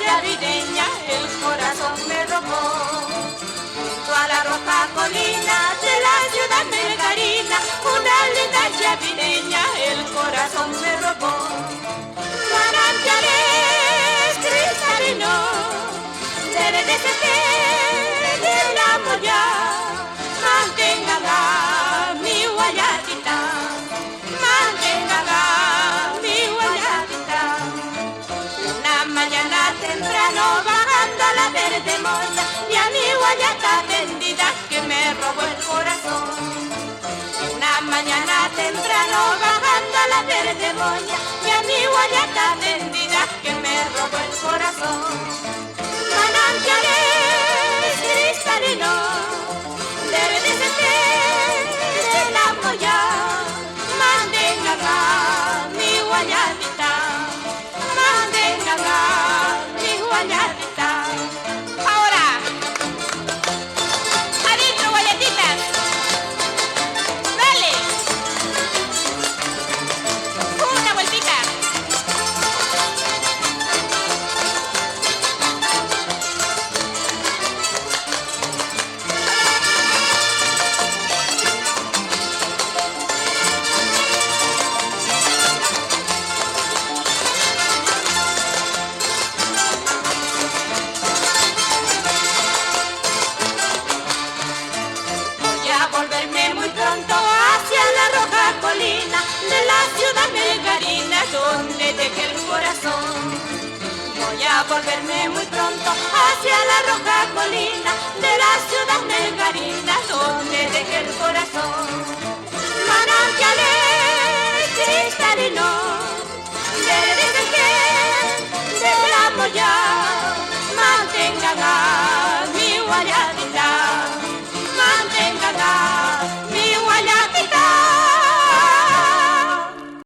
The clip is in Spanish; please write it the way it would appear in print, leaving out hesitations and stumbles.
navideña el corazón me robó. Junto a la roja colina de la ciudad melgarina, una linda navideña el corazón me robó. Manantiales cristalinos, desde que el amor ya mantenga mi guayatita, mantenga mi guayatita. Una mañana temprano bajando a la verde molla, y a mi guayata tendida que me robó el corazón. Una mañana temprano bajando a la verde molla, y a mi guayata tendida que me robó el corazón. Manantiales cristalinos, desde que el amor ya mantenga mi guayatita, mantenga mi guayatita. Ahora, adentro guayatitas, dale, una vueltita. Voy a volverme muy pronto hacia la roja colina de la ciudad melgarina donde dejé el corazón. Voy a volverme muy pronto hacia la roja colina de la ciudad melgarina donde dejé el corazón. Manantiales cristalinos, desde que del amor ya